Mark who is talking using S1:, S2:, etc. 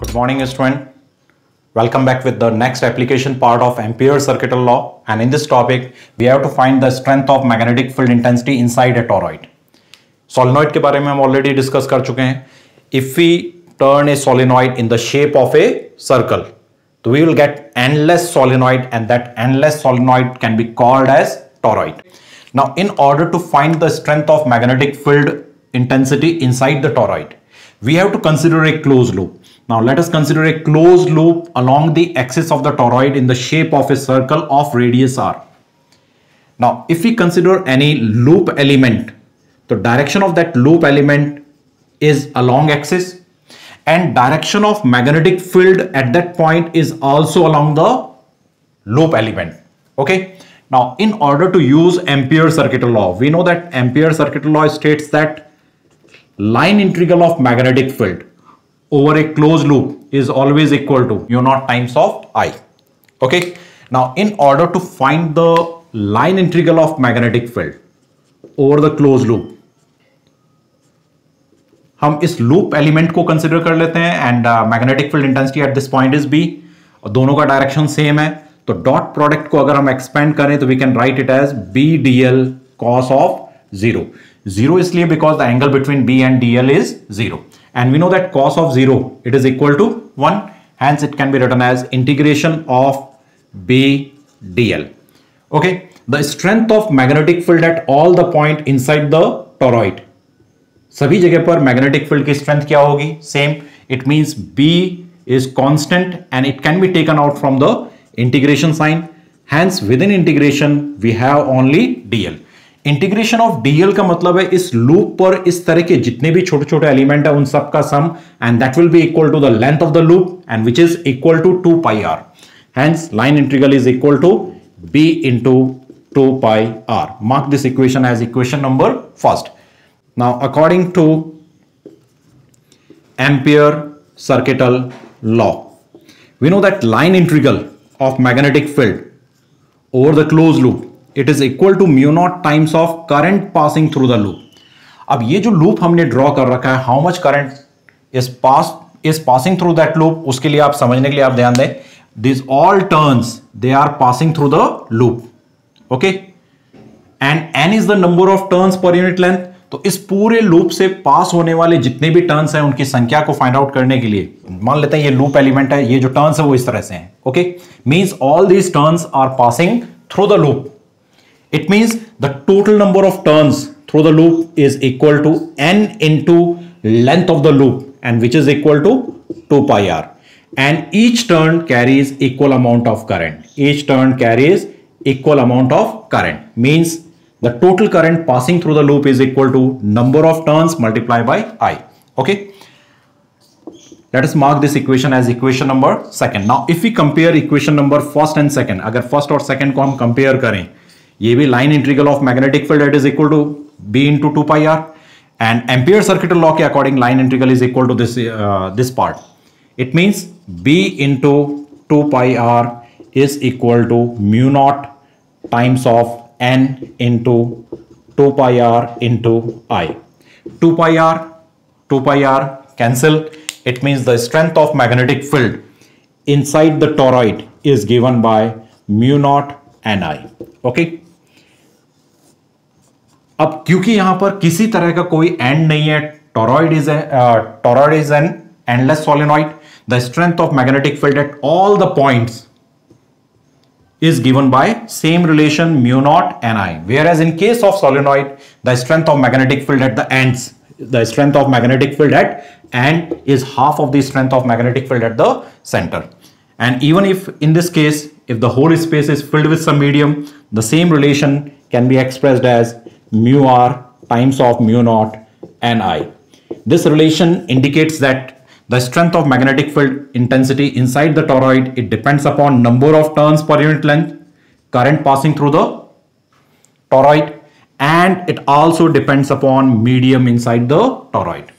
S1: Good morning, student. Welcome back with the next application part of Ampere's circuital law, and in this topic we have to find the strength of magnetic field intensity inside a toroid. Solenoid के बारे में हम already discuss कर चुके हैं. If we turn a solenoid in the shape of a circle, so we will get endless solenoid, and that endless solenoid can be called as toroid. Now, in order to find the strength of magnetic field intensity inside the toroid, we have to consider a closed loop. Now let us consider a closed loop along the axis of the toroid in the shape of a circle of radius r. Now if we consider any loop element, the direction of that loop element is along axis, and direction of magnetic field at that point is also along the loop element. Okay. Now in order to use Ampere's circuital law, we know that Ampere's circuital law states that line integral of magnetic field over a closed loop is always equal to mu naught times of I. Okay. Now in order to find the line integral of magnetic field over the closed loop, हम इस loop element को consider कर लेते हैं, and magnetic field intensity at this point is B, और दोनों का direction same है. तो डॉट प्रोडक्ट को अगर हम एक्सपेंड करें तो we can write it as B D L cos of zero. Zero इसलिए because the angle between B and D L is zero, and we know that cos of 0 it is equal to 1, hence it can be written as integration of b dl. Okay, the strength of magnetic field at all the point inside the toroid, सभी जगह पर magnetic field की strength क्या होगी? Same. It means b is constant and it can be taken out from the integration sign, hence within integration we have only dl. Integration of DL का मतलब है इस लूप पर इस तरह के जितने भी छोटे छोटे एलिमेंट है उन सब का sum, and that will be equal to the length of the loop, and which is equal to 2 pi r. Hence line integral is equal to b into 2 pi r. Mark this equation as equation number first. Now according to Ampere circuital law, we know that line integral of magnetic field over the closed loop, it is equal to mu naught times of current passing through the loop. अब ये जो loop हमने draw कर रखा है, how much current is passing through that loop, उसके लिए आप समझने के लिए आप ध्यान दें, this all turns they are passing through the loop. Okay, and n is the number of turns per unit length. तो इस पूरे लूप से पास होने वाले जितने भी टर्न्स हैं उनकी संख्या को फाइंड आउट करने के लिए मान लेते हैं ये लूप एलिमेंट है, ये जो टर्न्स है वो इस तरह से हैं. Okay, means all these turns are passing through the loop. It means the total number of turns through the loop is equal to n into length of the loop, and which is equal to 2 pi r. And each turn carries equal amount of current. Each turn carries equal amount of current. Means the total current passing through the loop is equal to number of turns multiplied by I. Okay. Let us mark this equation as equation number second. Now, if we compare equation number first and second, अगर first और second को हम compare करें, ये भी line integral of magnetic field it is equal to b into 2 pi r, and ampere circuital law के according line integral is equal to this part. It means b into 2 pi r is equal to mu naught times of n into 2 pi r into I. 2 pi r cancel. It means the strength of magnetic field inside the toroid is given by mu naught ni. Okay. अब क्योंकि यहां पर किसी तरह का कोई and नहीं है, toroid is an endless solenoid, the strength of magnetic field at all the points is given by same relation mu naught ni, whereas in case of solenoid the strength of magnetic field at the ends, the strength of magnetic field at end is half of the strength of magnetic field at the center. And even if in this case, if the whole space is filled with some medium, the same relation can be expressed as mu r times of mu naught ni. This relation indicates that the strength of magnetic field intensity inside the toroid, it depends upon number of turns per unit length, current passing through the toroid, and it also depends upon medium inside the toroid.